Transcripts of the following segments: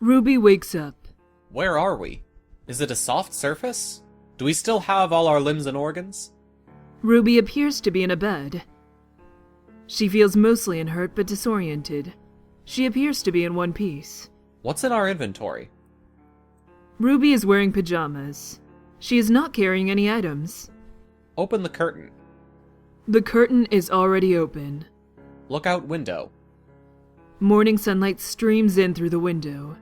Ruby wakes up. Where are we? Is it a soft surface? Do we still have all our limbs and organs? Ruby appears to be in a bed. She feels mostly unhurt but disoriented. She appears to be in one piece. What's in our inventory? Ruby is wearing pajamas. She is not carrying any items. Open the curtain. The curtain is already open. Look out window. Morning sunlight streams in through the window.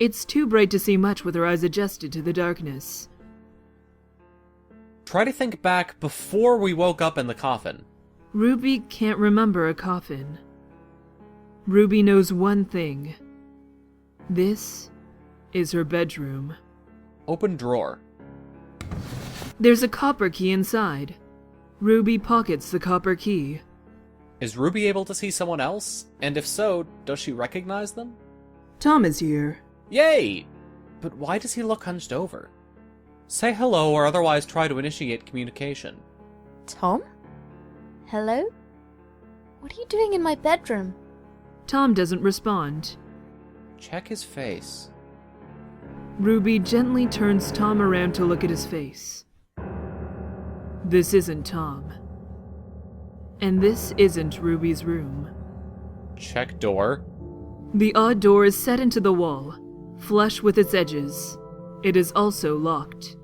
It's too bright to see much with her eyes adjusted to the darkness. Try to think back before we woke up in the coffin. Ruby can't remember a coffin. Ruby knows one thing. This is her bedroom. Open drawer. There's a copper key inside. Ruby pockets the copper key. Is Ruby able to see someone else? And if so, does she recognize them? Tom is here. Yay! But why does he look hunched over? Say hello or otherwise try to initiate communication. Tom? Hello? What are you doing in my bedroom? Tom doesn't respond. Check his face. Ruby gently turns Tom around to look at his face. This isn't Tom. And this isn't Ruby's room. Check door. The odd door is set into the wall, flush with its edges. It is also locked.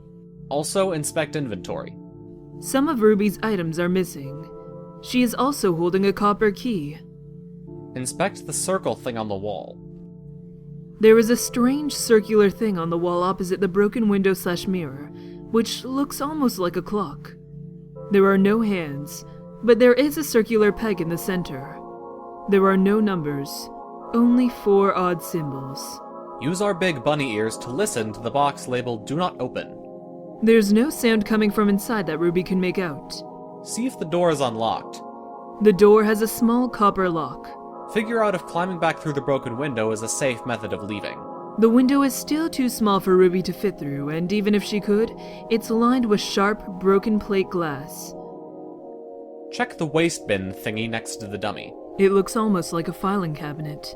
Also inspect inventory. Some of Ruby's items are missing. She is also holding a copper key. Inspect the circle thing on the wall. There is a strange circular thing on the wall opposite the broken window/mirror, which looks almost like a clock. There are no hands, but there is a circular peg in the center. There are no numbers, only 4 odd symbols. Use our big bunny ears to listen to the box labeled Do Not Open. There's no sound coming from inside that Ruby can make out. See if the door is unlocked. The door has a small copper lock. Figure out if climbing back through the broken window is a safe method of leaving. The window is still too small for Ruby to fit through, and even if she could, it's lined with sharp, broken plate glass. Check the waste bin thingy next to the dummy. It looks almost like a filing cabinet.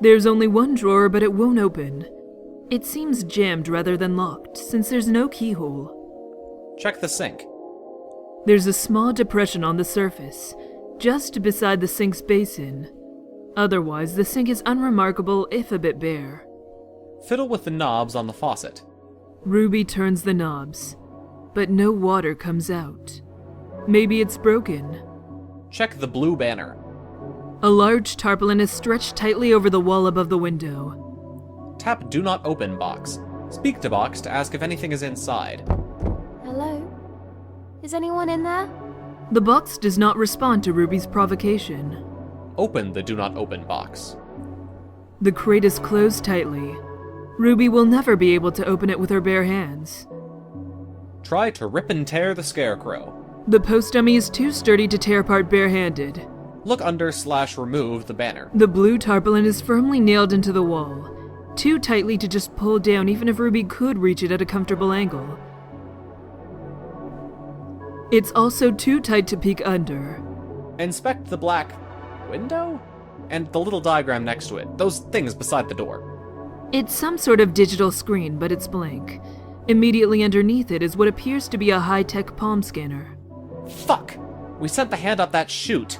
There's only one drawer, but it won't open. It seems jammed rather than locked, since there's no keyhole. Check the sink. There's a small depression on the surface, just beside the sink's basin. Otherwise, the sink is unremarkable, if a bit bare. Fiddle with the knobs on the faucet. Ruby turns the knobs, but no water comes out. Maybe it's broken. Check the blue banner. A large tarpaulin is stretched tightly over the wall above the window. Tap Do Not Open box. Speak to box to ask if anything is inside. Hello? Is anyone in there? The box does not respond to Ruby's provocation. Open the Do Not Open box. The crate is closed tightly. Ruby will never be able to open it with her bare hands. Try to rip and tear the scarecrow. The post dummy is too sturdy to tear apart barehanded. Look under/remove the banner. The blue tarpaulin is firmly nailed into the wall, too tightly to just pull down even if Ruby could reach it at a comfortable angle. It's also too tight to peek under. Inspect the black window? And the little diagram next to it. Those things beside the door. It's some sort of digital screen, but it's blank. Immediately underneath it is what appears to be a high-tech palm scanner. Fuck! We sent the hand up that chute.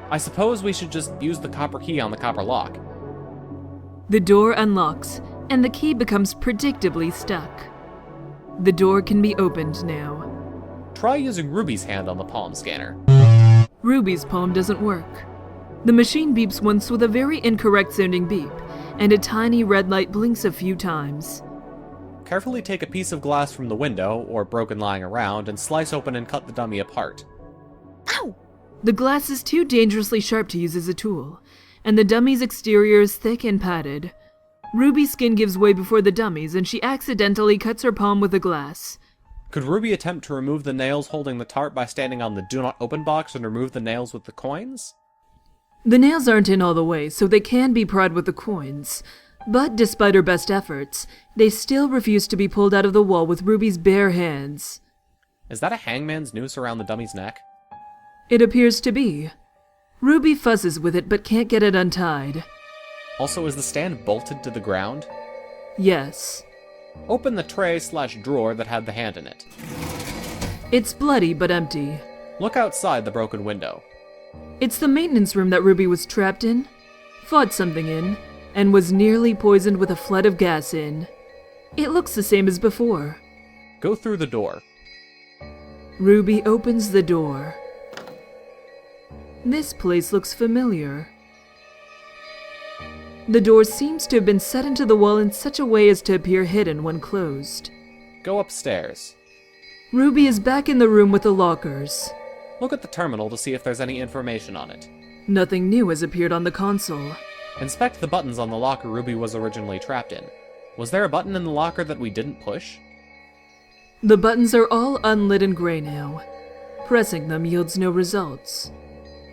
I suppose we should just use the copper key on the copper lock. The door unlocks, and the key becomes predictably stuck. The door can be opened now. Try using Ruby's hand on the palm scanner. Ruby's palm doesn't work. The machine beeps once with a very incorrect sounding beep, and a tiny red light blinks a few times. Carefully take a piece of glass from the window, or broken lying around, and slice open and cut the dummy apart. Ow! The glass is too dangerously sharp to use as a tool, and the dummy's exterior is thick and padded. Ruby's skin gives way before the dummy's, and she accidentally cuts her palm with the glass. Could Ruby attempt to remove the nails holding the tarp by standing on the Do Not Open box and remove the nails with the coins? The nails aren't in all the way, so they can be pried with the coins. But despite her best efforts, they still refuse to be pulled out of the wall with Ruby's bare hands. Is that a hangman's noose around the dummy's neck? It appears to be. Ruby fuzzes with it but can't get it untied. Also, is the stand bolted to the ground? Yes. Open the tray/drawer that had the hand in it. It's bloody but empty. Look outside the broken window. It's the maintenance room that Ruby was trapped in, fought something in, and was nearly poisoned with a flood of gas in. It looks the same as before. Go through the door. Ruby opens the door. This place looks familiar. The door seems to have been set into the wall in such a way as to appear hidden when closed. Go upstairs. Ruby is back in the room with the lockers. Look at the terminal to see if there's any information on it. Nothing new has appeared on the console. Inspect the buttons on the locker Ruby was originally trapped in. Was there a button in the locker that we didn't push? The buttons are all unlit and gray now. Pressing them yields no results.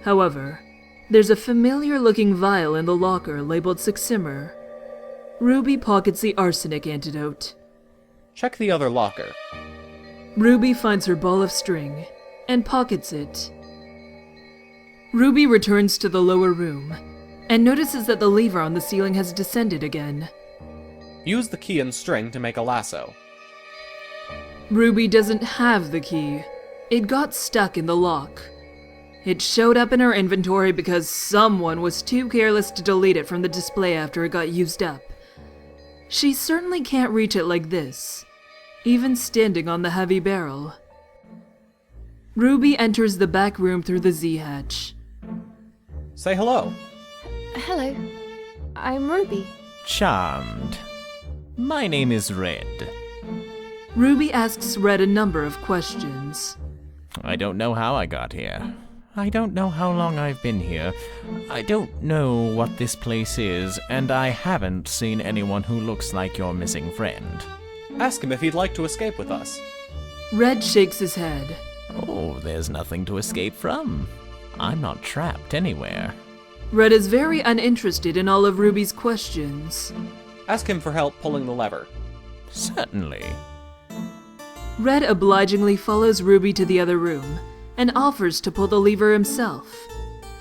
However, there's a familiar-looking vial in the locker labeled Succimer. Ruby pockets the arsenic antidote. Check the other locker. Ruby finds her ball of string and pockets it. Ruby returns to the lower room and notices that the lever on the ceiling has descended again. Use the key and string to make a lasso. Ruby doesn't have the key. It got stuck in the lock. It showed up in her inventory because someone was too careless to delete it from the display after it got used up. She certainly can't reach it like this, even standing on the heavy barrel. Ruby enters the back room through the Z-hatch. Say hello. Hello. I'm Ruby. Charmed. My name is Red. Ruby asks Red a number of questions. I don't know how I got here. I don't know how long I've been here. I don't know what this place is, and I haven't seen anyone who looks like your missing friend. Ask him if he'd like to escape with us. Red shakes his head. Oh, there's nothing to escape from. I'm not trapped anywhere. Red is very uninterested in all of Ruby's questions. Ask him for help pulling the lever. Certainly. Red obligingly follows Ruby to the other room and offers to pull the lever himself.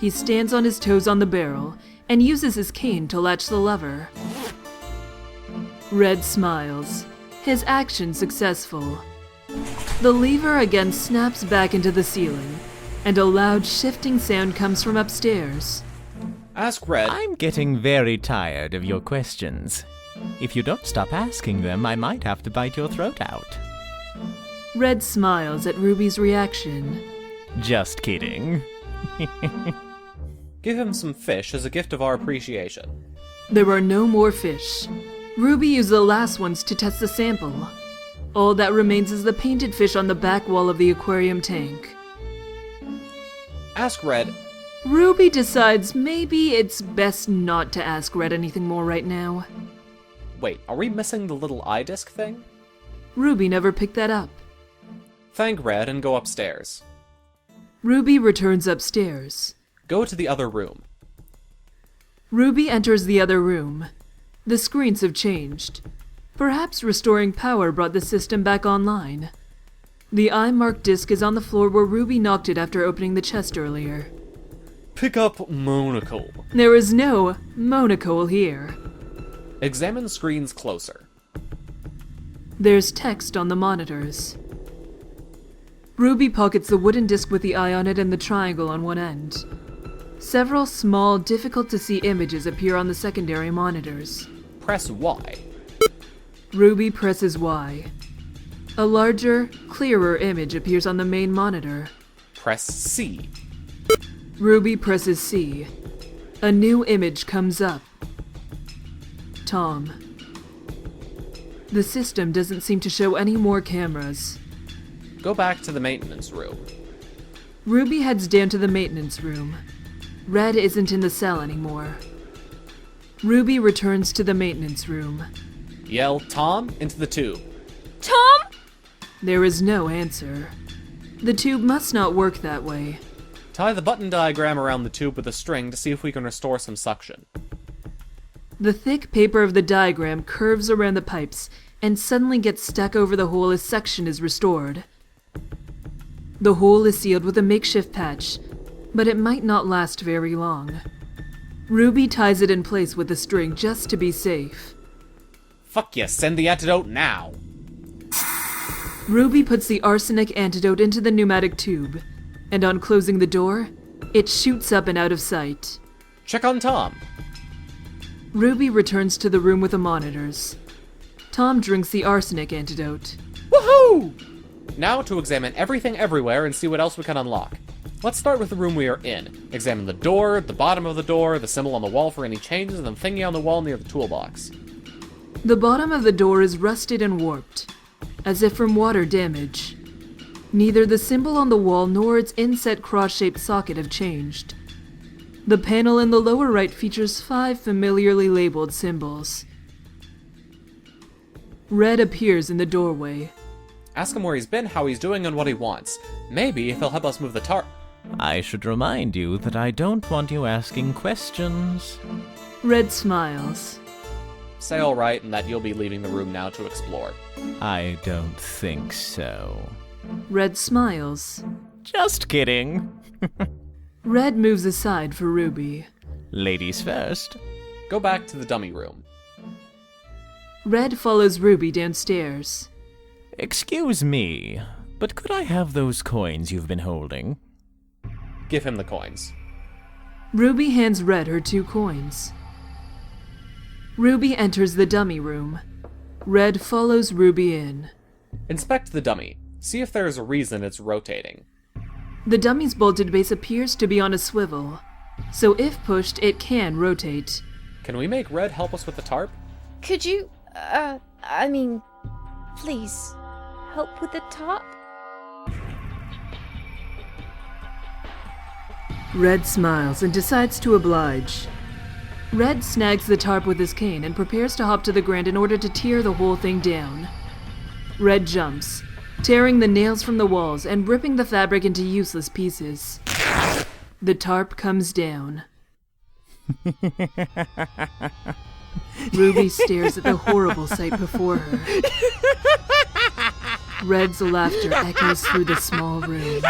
He stands on his toes on the barrel and uses his cane to latch the lever. Red smiles, his action successful. The lever again snaps back into the ceiling, and a loud shifting sound comes from upstairs. Ask Red. I'm getting very tired of your questions. If you don't stop asking them, I might have to bite your throat out. Red smiles at Ruby's reaction. Just kidding. Give him some fish as a gift of our appreciation. There are no more fish. Ruby used the last ones to test the sample. All that remains is the painted fish on the back wall of the aquarium tank. Ask Red. Ruby decides maybe it's best not to ask Red anything more right now. Wait, are we missing the little eye disc thing? Ruby never picked that up. Thank Red and go upstairs. Ruby returns upstairs. Go to the other room. Ruby enters the other room. The screens have changed. Perhaps restoring power brought the system back online. The eye-marked disc is on the floor where Ruby knocked it after opening the chest earlier. Pick up monocle. There is no monocle here. Examine screens closer. There's text on the monitors. Ruby pockets the wooden disc with the eye on it and the triangle on one end. Several small, difficult-to-see images appear on the secondary monitors. Press Y. Ruby presses Y. A larger, clearer image appears on the main monitor. Press C. Ruby presses C. A new image comes up. Tom. The system doesn't seem to show any more cameras. Go back to the maintenance room. Ruby heads down to the maintenance room. Red isn't in the cell anymore. Ruby returns to the maintenance room. Yell Tom into the tube. Tom? There is no answer. The tube must not work that way. Tie the button diagram around the tube with a string to see if we can restore some suction. The thick paper of the diagram curves around the pipes and suddenly gets stuck over the hole as suction is restored. The hole is sealed with a makeshift patch, but it might not last very long. Ruby ties it in place with a string just to be safe. Fuck yes, send the antidote now! Ruby puts the arsenic antidote into the pneumatic tube, and on closing the door, it shoots up and out of sight. Check on Tom. Ruby returns to the room with the monitors. Tom drinks the arsenic antidote. Woohoo! Now to examine everything everywhere and see what else we can unlock. Let's start with the room we are in. Examine the door, the bottom of the door, the symbol on the wall for any changes, and the thingy on the wall near the toolbox. The bottom of the door is rusted and warped, as if from water damage. Neither the symbol on the wall nor its inset cross-shaped socket have changed. The panel in the lower right features 5 familiarly labeled symbols. Red appears in the doorway. Ask him where he's been, how he's doing, and what he wants. Maybe if he'll help us move the tarp. I should remind you that I don't want you asking questions. Red smiles. Say alright and that you'll be leaving the room now to explore. I don't think so. Red smiles. Just kidding. Red moves aside for Ruby. Ladies first. Go back to the dummy room. Red follows Ruby downstairs. Excuse me, but could I have those coins you've been holding? Give him the coins. Ruby hands Red her 2 coins. Ruby enters the dummy room. Red follows Ruby in. Inspect the dummy. See if there's a reason it's rotating. The dummy's bolted base appears to be on a swivel, so if pushed, it can rotate. Can we make Red help us with the tarp? Could you, please, help with the top? Red smiles and decides to oblige. Red snags the tarp with his cane and prepares to hop to the ground in order to tear the whole thing down. Red jumps, tearing the nails from the walls and ripping the fabric into useless pieces. The tarp comes down. Ruby stares at the horrible sight before her. Red's laughter echoes through the small room.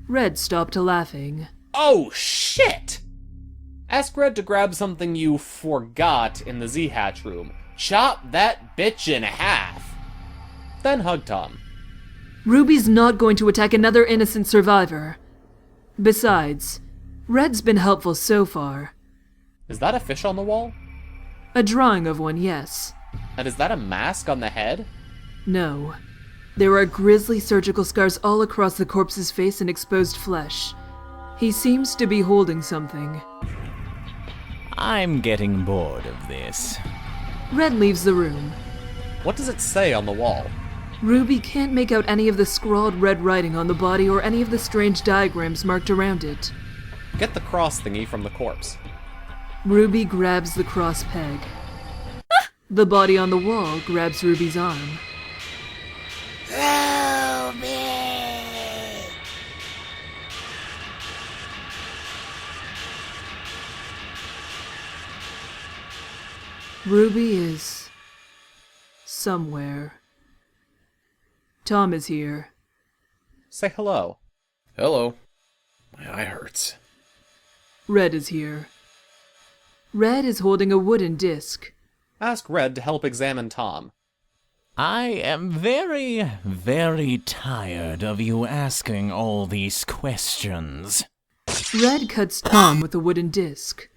Red stopped laughing. Oh, shit! Ask Red to grab something you forgot in the Z-Hatch room. Chop that bitch in half. Then hug Tom. Ruby's not going to attack another innocent survivor. Besides, Red's been helpful so far. Is that a fish on the wall? A drawing of one, yes. And is that a mask on the head? No. There are grisly surgical scars all across the corpse's face and exposed flesh. He seems to be holding something. I'm getting bored of this. Red leaves the room. What does it say on the wall? Ruby can't make out any of the scrawled red writing on the body or any of the strange diagrams marked around it. Get the cross thingy from the corpse. Ruby grabs the cross peg. The body on the wall grabs Ruby's arm. Ruby is somewhere. Tom is here. Say hello. Hello. My eye hurts. Red is here. Red is holding a wooden disc. Ask Red to help examine Tom. I am very, very tired of you asking all these questions. Red cuts Tom with a wooden disc.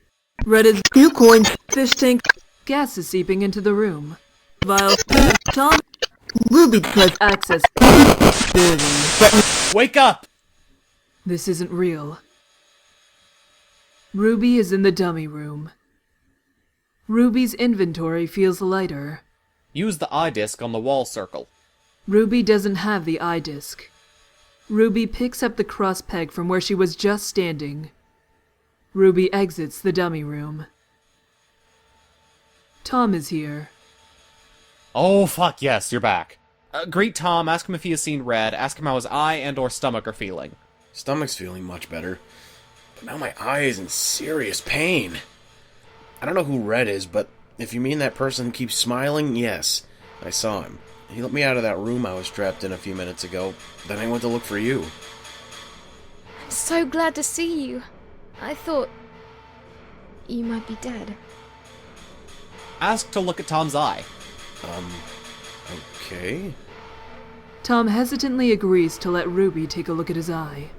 Red is 2 coins, fish tank. Gas is seeping into the room. Vial. Tom. Ruby has access. Wake up! This isn't real. Ruby is in the dummy room. Ruby's inventory feels lighter. Use the eye disc on the wall circle. Ruby doesn't have the eye disc. Ruby picks up the cross peg from where she was just standing. Ruby exits the dummy room. Tom is here. Oh, fuck yes, you're back. Greet Tom, ask him if he has seen Red, ask him how his eye and or stomach are feeling. Stomach's feeling much better, but now my eye is in serious pain. I don't know who Red is, but if you mean that person who keeps smiling, yes, I saw him. He let me out of that room I was trapped in a few minutes ago. Then I went to look for you. I'm so glad to see you. I thought you might be dead. Ask to look at Tom's eye. Okay. Tom hesitantly agrees to let Ruby take a look at his eye.